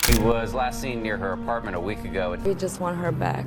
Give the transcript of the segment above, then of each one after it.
He was last seen near her apartment a week ago. We just want her back.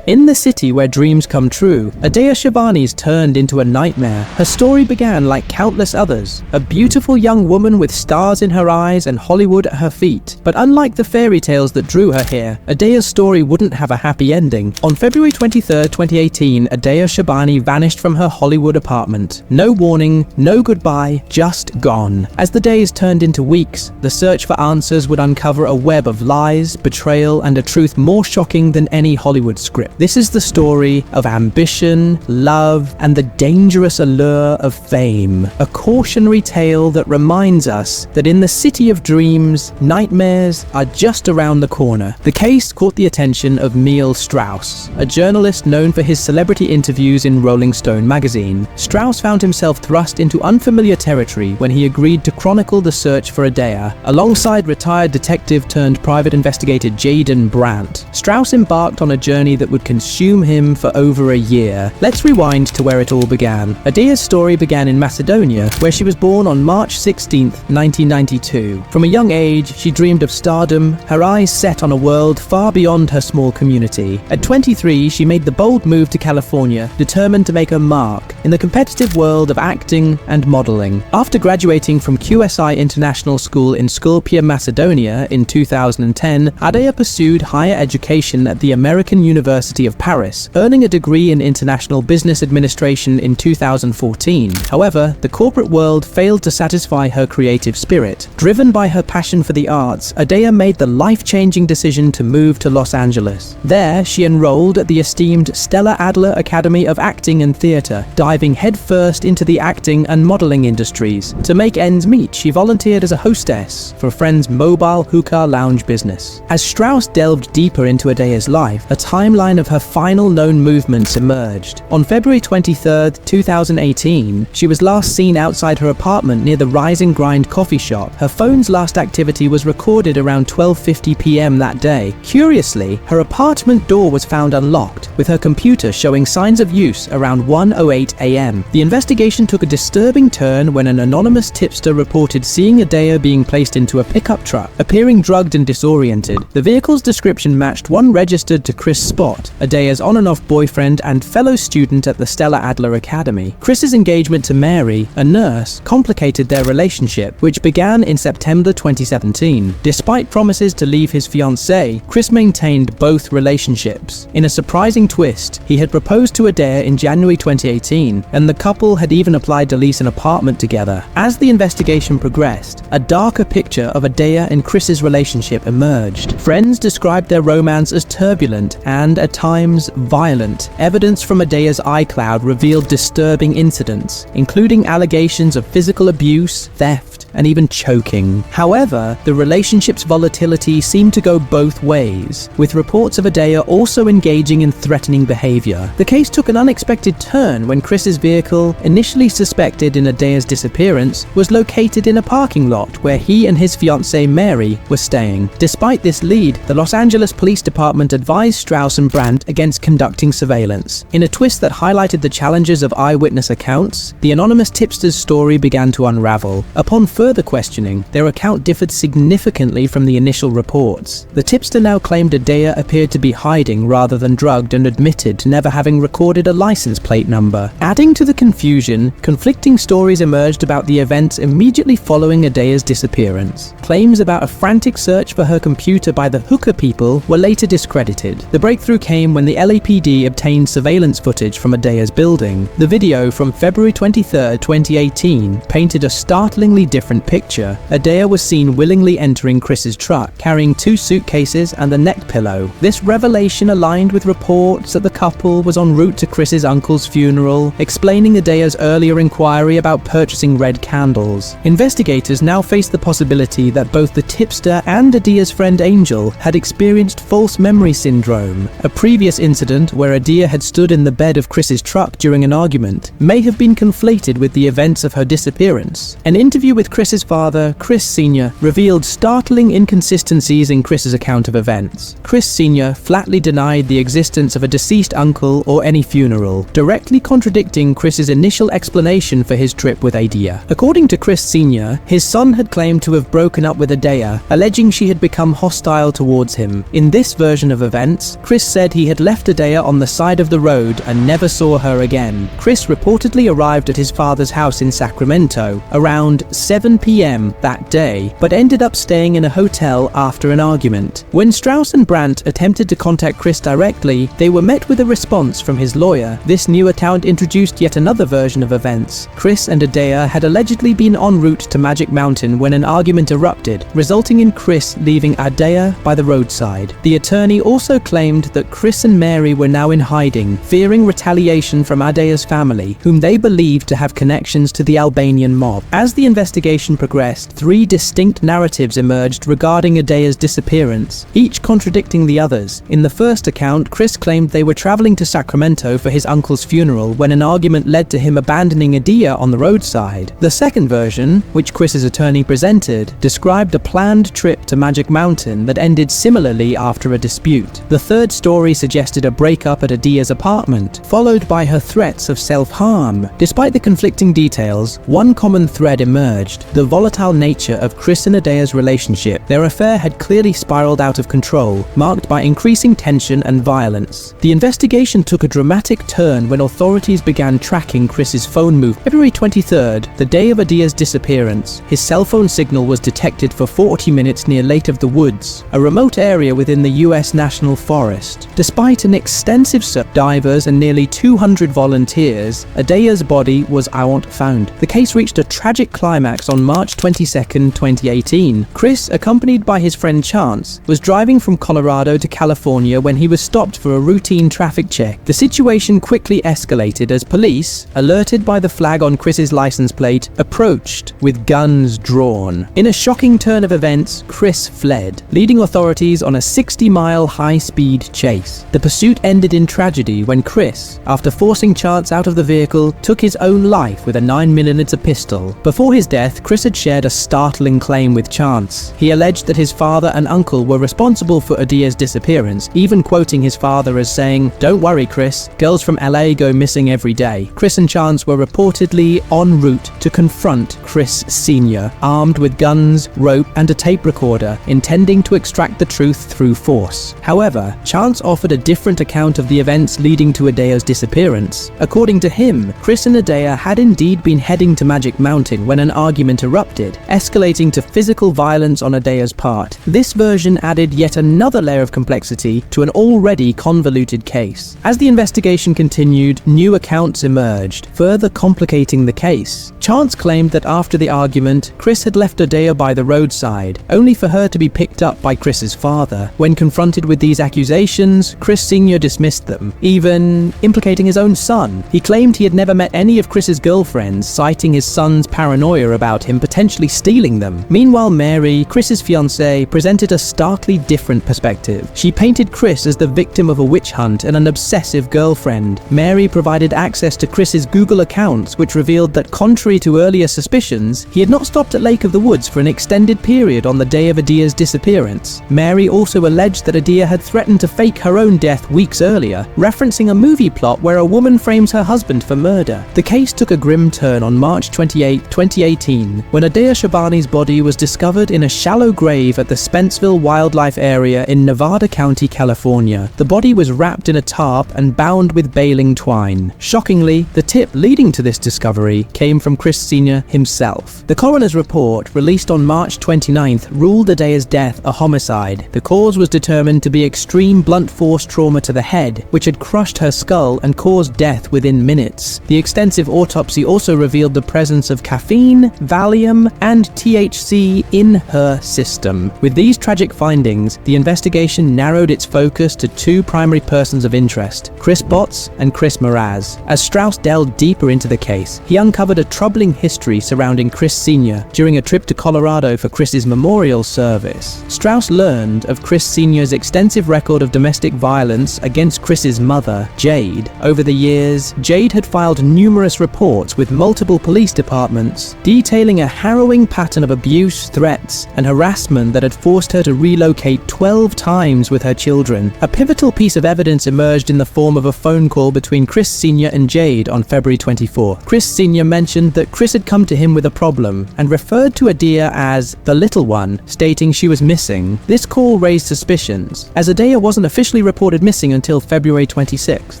In the city where dreams come true, Adea Shabani's turned into a nightmare. Her story began like countless others, a beautiful young woman with stars in her eyes and Hollywood at her feet. But unlike the fairy tales that drew her here, Adea's story wouldn't have a happy ending. On February 23, 2018, Adea Shabani vanished from her Hollywood apartment. No warning, no goodbye, just gone. As the days turned into weeks, the search for answers would uncover a web of lies, betrayal, and a truth more shocking than any Hollywood script. This is the story of ambition, love, and the dangerous allure of fame. A cautionary tale that reminds us that in the city of dreams, nightmares are just around the corner. The case caught the attention of Neil Strauss, a journalist known for his celebrity interviews in Rolling Stone magazine. Strauss found himself thrust into unfamiliar territory when he agreed to chronicle the search for Adea, alongside retired detective turned private investigator Jaden Brandt. Strauss embarked on a journey that would consume him for over a year. Let's rewind to where it all began. Adea's story began in Macedonia, where she was born on March 16, 1992. From a young age, she dreamed of stardom, her eyes set on a world far beyond her small community. At 23, she made the bold move to California, determined to make a mark in the competitive world of acting and modeling. After graduating from QSI International School in Skopje, Macedonia in 2010, Adea pursued higher education at the American University of Paris, earning a degree in International Business Administration in 2014. However, the corporate world failed to satisfy her creative spirit. Driven by her passion for the arts, Adea made the life-changing decision to move to Los Angeles. There, she enrolled at the esteemed Stella Adler Academy of Acting and Theatre, diving headfirst into the acting and modeling industries. To make ends meet, she volunteered as a hostess for a friend's mobile hookah lounge business. As Strauss delved deeper into Adea's life, a timeline of her final known movements emerged. On February 23, 2018, she was last seen outside her apartment near the Rise and Grind coffee shop. Her phone's last activity was recorded around 12:50 p.m. that day. Curiously, her apartment door was found unlocked, with her computer showing signs of use around 1:08 a.m. The investigation took a disturbing turn when an anonymous tipster reported seeing Adea being placed into a pickup truck, appearing drugged and disoriented. The vehicle's description matched one registered to Chris Spotz, Adea's on-and-off boyfriend and fellow student at the Stella Adler Academy. Chris's engagement to Mary, a nurse, complicated their relationship, which began in September 2017. Despite promises to leave his fiancée, Chris maintained both relationships. In a surprising twist, he had proposed to Adea in January 2018, and the couple had even applied to lease an apartment together. As the investigation progressed, a darker picture of Adea and Chris's relationship emerged. Friends described their romance as turbulent and, at times, violent. Evidence from Adea's iCloud revealed disturbing incidents, including allegations of physical abuse, theft, and even choking. However, the relationship's volatility seemed to go both ways, with reports of Adea also engaging in threatening behavior. The case took an unexpected turn when Chris's vehicle, initially suspected in Adea's disappearance, was located in a parking lot where he and his fiancée Mary were staying. Despite this lead, the Los Angeles Police Department advised Strauss and Brandt against conducting surveillance. In a twist that highlighted the challenges of eyewitness accounts, the anonymous tipster's story began to unravel. Upon further questioning, their account differed significantly from the initial reports. The tipster now claimed Adea appeared to be hiding rather than drugged and admitted to never having recorded a license plate number. Adding to the confusion, conflicting stories emerged about the events immediately following Adea's disappearance. Claims about a frantic search for her computer by the hookah people were later discredited. The breakthrough came when the LAPD obtained surveillance footage from Adea's building. The video from February 23, 2018 painted a startlingly different picture. Adea was seen willingly entering Chris's truck, carrying 2 suitcases and a neck pillow. This revelation aligned with reports that the couple was en route to Chris's uncle's funeral, explaining Adea's earlier inquiry about purchasing red candles. Investigators now faced the possibility that both the tipster and Adea's friend Angel had experienced false memory syndrome. A previous incident where Adea had stood in the bed of Chris's truck during an argument may have been conflated with the events of her disappearance. An interview with Chris's father, Chris Sr., revealed startling inconsistencies in Chris's account of events. Chris Sr. flatly denied the existence of a deceased uncle or any funeral, directly contradicting Chris's initial explanation for his trip with Adea. According to Chris Sr., his son had claimed to have broken up with Adea, alleging she had become hostile towards him. In this version of events, Chris said he had left Adea on the side of the road and never saw her again. Chris reportedly arrived at his father's house in Sacramento around 7 p.m. that day, but ended up staying in a hotel after an argument. When Strauss and Brandt attempted to contact Chris directly, they were met with a response from his lawyer. This new account introduced yet another version of events. Chris and Adea had allegedly been en route to Magic Mountain when an argument erupted, resulting in Chris leaving Adea by the roadside. The attorney also claimed that Chris and Mary were now in hiding, fearing retaliation from Adea's family, whom they believed to have connections to the Albanian mob. As the investigation progressed, 3 distinct narratives emerged regarding Adea's disappearance, each contradicting the others. In the first account, Chris claimed they were traveling to Sacramento for his uncle's funeral when an argument led to him abandoning Adea on the roadside. The second version, which Chris's attorney presented, described a planned trip to Magic Mountain that ended similarly after a dispute. The third story suggested a breakup at Adea's apartment, followed by her threats of self-harm. Despite the conflicting details, one common thread emerged: the volatile nature of Chris and Adea's relationship. Their affair had clearly spiraled out of control, marked by increasing tension and violence. The investigation took a dramatic turn when authorities began tracking Chris's phone movements. February 23rd, the day of Adea's disappearance, his cell phone signal was detected for 40 minutes near Lake of the Woods, a remote area within the U.S. National Forest. Despite an extensive search, divers and nearly 200 volunteers, Adea's body was found. The case reached a tragic climax on March 22, 2018. Chris, accompanied by his friend Chance, was driving from Colorado to California when he was stopped for a routine traffic check. The situation quickly escalated as police, alerted by the flag on Chris's license plate, approached with guns drawn. In a shocking turn of events, Chris fled, leading authorities on a 60-mile high-speed chase. The pursuit ended in tragedy when Chris, after forcing Chance out of the vehicle, took his own life with a 9mm pistol. Before his death, Chris had shared a startling claim with Chance. He alleged that his father and uncle were responsible for Adea's disappearance, even quoting his father as saying, "Don't worry, Chris, girls from LA go missing every day." Chris and Chance were reportedly en route to confront Chris Sr., armed with guns, rope, and a tape recorder, intending to extract the truth through force. However, Chance offered a different account of the events leading to Adea's disappearance. According to him, Chris and Adea had indeed been heading to Magic Mountain when an argument erupted, escalating to physical violence on Adea's part. This version added yet another layer of complexity to an already convoluted case. As the investigation continued, new accounts emerged, further complicating the case. Chance claimed that after the argument, Chris had left Adea by the roadside, only for her to be picked up by Chris's father. When confronted with these accusations, Chris Sr. dismissed them, even implicating his own son. He claimed he had never met any of Chris's girlfriends, citing his son's paranoia about him potentially stealing them. Meanwhile, Mary, Chris's fiancée, presented a starkly different perspective. She painted Chris as the victim of a witch hunt and an obsessive girlfriend. Mary provided access to Chris's Google accounts, which revealed that contrary to earlier suspicions, he had not stopped at Lake of the Woods for an extended period on the day of Adea's disappearance. Mary also alleged that Adea had threatened to fake her own death weeks earlier, referencing a movie plot where a woman frames her husband for murder. The case took a grim turn on March 28, 2018, when Adea Shabani's body was discovered in a shallow grave at the Spencerville Wildlife Area in Nevada County, California. The body was wrapped in a tarp and bound with baling twine. Shockingly, the tip leading to this discovery came from Chris Sr. himself. The coroner's report, released on March 29th, ruled Adea's death a homicide. The cause was determined to be extreme blunt force trauma to the head, which had crushed her skull and caused death within minutes. The extensive autopsy also revealed the presence of caffeine, Valium, and THC in her system. With these tragic findings, the investigation narrowed its focus to 2 primary persons of interest, Chris Spotz and Chris Mraz. As Strauss delved deeper into the case, he uncovered a troubling history surrounding Chris Sr. during a trip to Colorado for Chris's memorial service. Strauss learned of Chris Sr.'s extensive record of domestic violence against Chris's mother, Jade. Over the years, Jade had filed numerous reports with multiple police departments, detailing a harrowing pattern of abuse, threats, and harassment that had forced her to relocate 12 times with her children. A pivotal piece of evidence emerged in the form of a phone call between Chris Sr. and Jade on February 24. Chris Sr. mentioned that Chris had come to him with a problem and referred to Adea as the little one, stating she was missing. This call raised suspicions, as Adea wasn't officially reported missing until February 26th.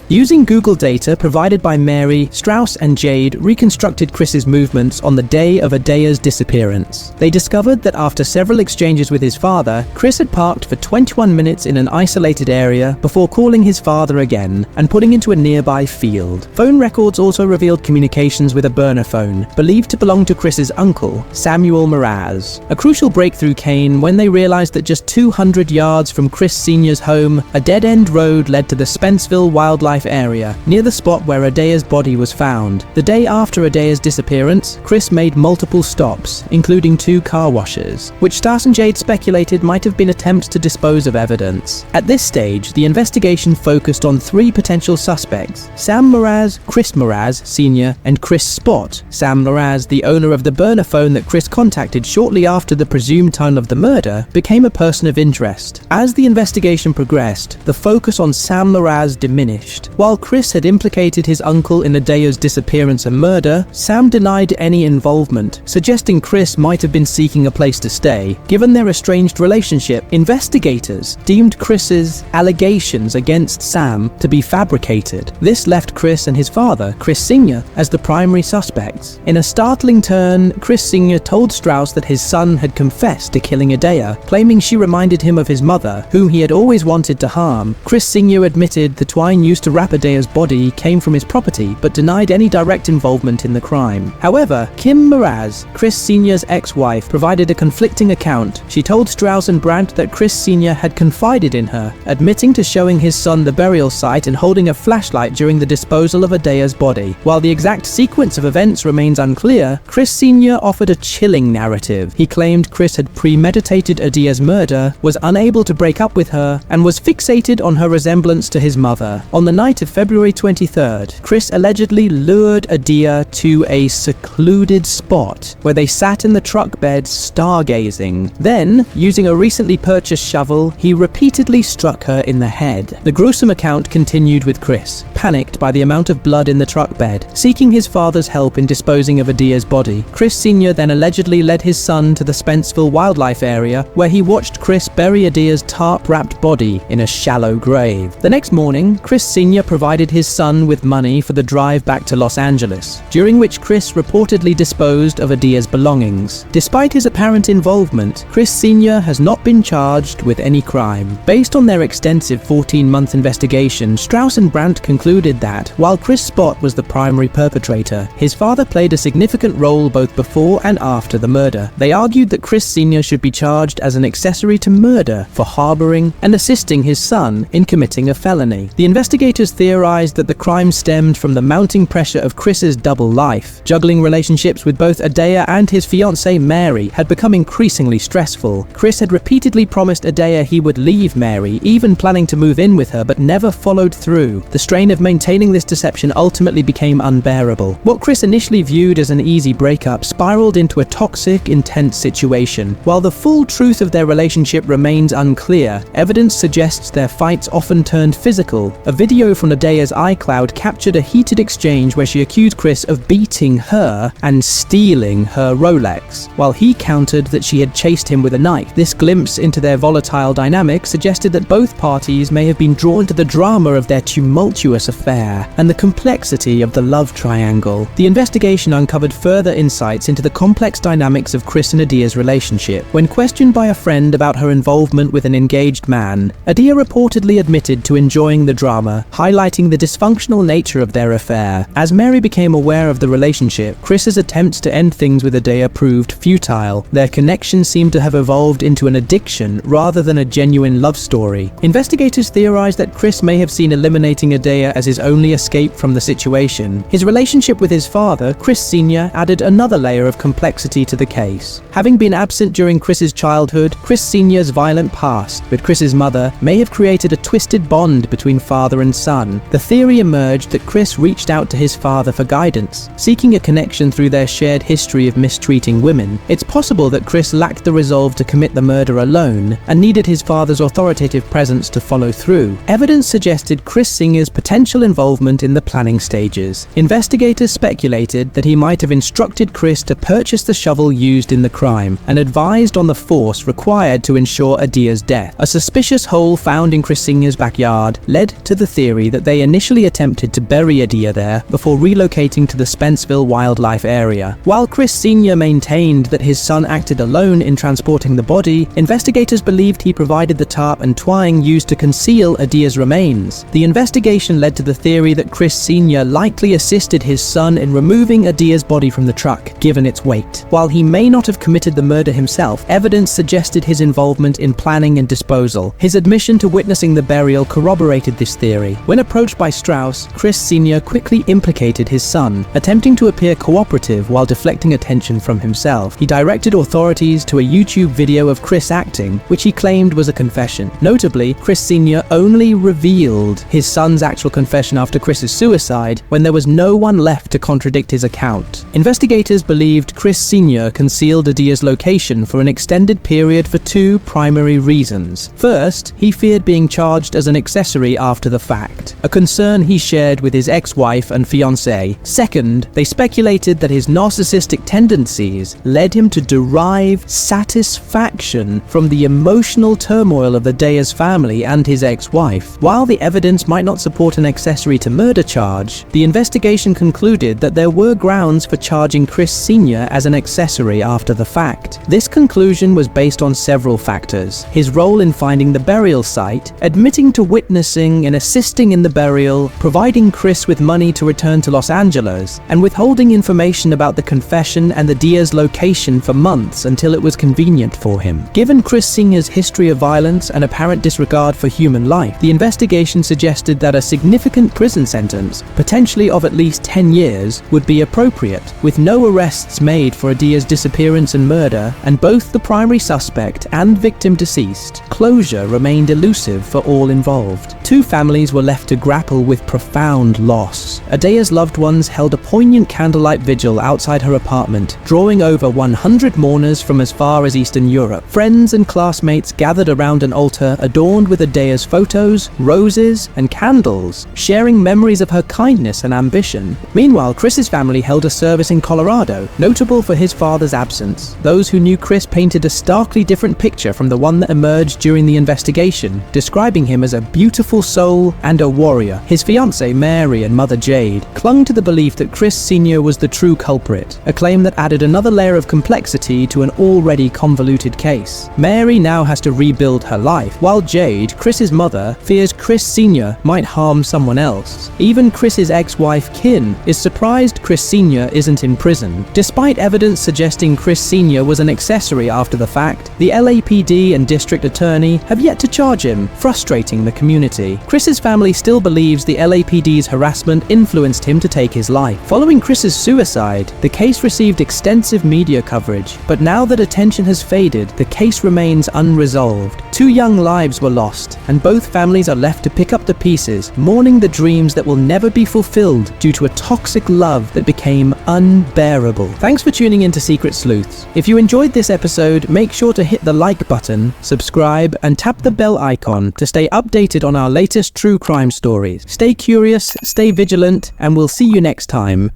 Using Google data provided by Mary, Strauss and Jade reconstructed Chris's movements on the day of Adea's disappearance. They discovered that after several exchanges with his father, Chris had parked for 21 minutes in an isolated area before calling his father again and putting into a nearby field. Phone records also revealed communications with a burner phone, believed to belong to Chris's uncle, Samuel Mraz. A crucial breakthrough came when they realized that just 200 yards from Chris Sr.'s home, a dead-end road led to the Spencerville Wildlife Area, near the spot where Adea's body was found. The day after Adea's disappearance, Chris made multiple stops, including 2 car washes, which Strauss and Jade speculated might have been attempts to dispose of evidence. At this stage, the investigation focused on 3 potential suspects: Sam Mraz, Chris Mraz Sr., and Chris Spotz. Sam Mraz, the owner of the burner phone that Chris contacted shortly after the presumed time of the murder, became a person of interest. As the investigation progressed, the focus on Sam Mraz diminished. While Chris had implicated his uncle in Adea's disappearance and murder, Sam denied any involvement, suggesting Chris might have been seeking a place to stay. Given their estranged relationship, investigators deemed Chris's allegations against Sam to be fabricated. This left Chris and his father, Chris Sr., as the primary suspects. In a startling turn, Chris Sr. told Strauss that his son had confessed to killing Adea, claiming she reminded him of his mother, whom he had always wanted to harm. Chris Sr. admitted the twine used to wrap Adea's body came from his property, but denied any direct involvement in the crime. However, Kim Mraz, Chris Sr.'s ex-wife, provided a conflicting account. She told Strauss and Brandt that Chris Sr. had confided in her, admitting to showing his son the burial site and holding a flashlight during the disposal of Adea's body. While the exact sequence of events remains unclear, Chris Sr. offered a chilling narrative. He claimed Chris had premeditated Adea's murder, was unable to break up with her, and was fixated on her resemblance to his mother. On the night of February 23rd, Chris allegedly lured Adea to a secluded spot where they sat in the truck bed stargazing. Then, using a recently purchased shovel, he repeatedly struck her in the head. The gruesome account continued with Chris, panicked by the amount of blood in the truck bed, seeking his father's help in disposing of Adea's body. Chris Sr. then allegedly led his son to the Spencerville Wildlife Area, where he watched Chris bury Adea's tarp-wrapped body in a shallow grave. The next morning, Chris Sr. provided his son with money for the drive back to Los Angeles, during which Chris reportedly disposed of Adea's belongings. Despite his apparent involvement, Chris Sr. has not been charged with any crime. Based on their extensive 14-month investigation, Strauss and Brandt concluded that, while Chris Spott was the primary perpetrator, his father played a significant role both before and after the murder. They argued that Chris Sr. should be charged as an accessory to murder for harboring and assisting his son in committing a felony. The investigators theorized that the crime stemmed from the mounting pressure of Chris's double life. Juggling relationships with both Adea and his fiancée Mary had become increasingly stressful. Chris had repeatedly promised Adea he would leave Mary, even planning to move in with her, but never followed through. The strain of maintaining this deception ultimately became unbearable. What Chris initially viewed as an easy breakup spiraled into a toxic, intense situation. While the full truth of their relationship remains unclear, evidence suggests their fights often turned physical. A video from Adea's iCloud captured a heated exchange where she accused Chris of beating her and stealing her Rolex, while he countered that she had chased him with a knife. This glimpse into their volatile dynamic suggested that both parties may have been drawn to the drama of their tumultuous affair and the complexity of the love triangle. The investigation uncovered further insights into the complex dynamics of Chris and Adea's relationship. When questioned by a friend about her involvement with an engaged man, Adea reportedly admitted to enjoying the drama, highlighting the dysfunctional nature of their affair. As Mary became aware of the relationship, Chris's attempts to end things with Adea proved futile. Their connection seemed to have evolved into an addiction rather than a genuine love story. Investigators theorized that Chris may have seen eliminating Adea as his only escape from the situation. His relationship with his father, Chris Sr., added another layer of complexity to the case. Having been absent during Chris's childhood childhood, Chris Sr.'s violent past with Chris's mother may have created a twisted bond between father and son. The theory emerged that Chris reached out to his father for guidance, seeking a connection through their shared history of mistreating women. It's possible that Chris lacked the resolve to commit the murder alone and needed his father's authoritative presence to follow through. Evidence suggested Chris Singer's potential involvement in the planning stages. Investigators speculated that he might have instructed Chris to purchase the shovel used in the crime and advised on the force required to ensure Adea's death. A suspicious hole found in Chris Singer's backyard led to the theory that they initially attempted to bury Adea there before relocating to the Spencerville wildlife area. While Chris Sr. maintained that his son acted alone in transporting the body, investigators believed he provided the tarp and twine used to conceal Adea's remains. The investigation led to the theory that Chris Sr. likely assisted his son in removing Adea's body from the truck, given its weight. While he may not have committed the murder himself, evidence suggested his involvement in planning and disposal. His admission to witnessing the burial corroborated this theory. When approached by Strauss, Chris Sr. quickly implicated his son, attempting to appear cooperative while deflecting attention from himself. He directed authorities to a YouTube video of Chris acting, which he claimed was a confession. Notably, Chris Sr. only revealed his son's actual confession after Chris's suicide, when there was no one left to contradict his account. Investigators believed Chris Sr. concealed Adea's location for an extended period for two primary reasons. First, he feared being charged as an accessory after the fact, a concern he shared with his ex-wife and fiancée. Second, they speculated that his narcissistic tendencies led him to derive satisfaction from the emotional turmoil of Adea's family and his ex-wife. While the evidence might not support an accessory to murder charge, the investigation concluded that there were grounds for charging Chris Sr. as an accessory after the fact. This conclusion was based on several factors: his role in finding the burial site, admitting to witnessing and assisting in the burial, providing Chris with money to return to Los Angeles, and withholding information about the confession and Adea's location for months until it was convenient for him. Given Chris Singer's history of violence and apparent disregard for human life, the investigation suggested that a significant prison sentence, potentially of at least 10 years, would be appropriate. With no arrests made for Adea's disappearance and murder, and both the primary suspect and victim deceased, closure remained elusive for all involved. Two families were left to grapple with profound loss. Adea's loved ones held a poignant candlelight vigil outside her apartment, drawing over 100 mourners from as far as Eastern Europe. Friends and classmates gathered around an altar adorned with Adea's photos, roses, and candles, sharing memories of her kindness and ambition. Meanwhile, Chris's family held a service in Colorado, notable for his father's absence. Those who knew Chris painted a starkly different picture from the one that emerged during the investigation, describing him as a beautiful soul and a warrior. His fiancée Mary and mother Jade clung to the belief that Chris Sr. was the true culprit, a claim that added another layer of complexity to an already convoluted case. Mary now has to rebuild her life, while Jade, Chris's mother, fears Chris Sr. might harm someone else. Even Chris's ex-wife Kim is surprised Chris Sr. isn't in prison. Despite evidence suggesting Chris Sr. was an accessory after the fact, the LAPD and district attorney have yet to charge him, frustrating the community. Chris's family still believes the LAPD's harassment influenced him to take his life. Following Chris's suicide, the case received extensive media coverage, but now that attention has faded, the case remains unresolved. Two young lives were lost, and both families are left to pick up the pieces, mourning the dreams that will never be fulfilled due to a toxic love that became unbearable. Thanks for tuning in to Secret Sleuths. If you enjoyed this episode, make sure to hit the like button, subscribe, and tap the bell icon to stay updated on our latest true crime stories. Stay curious, stay vigilant, and we'll see you next time.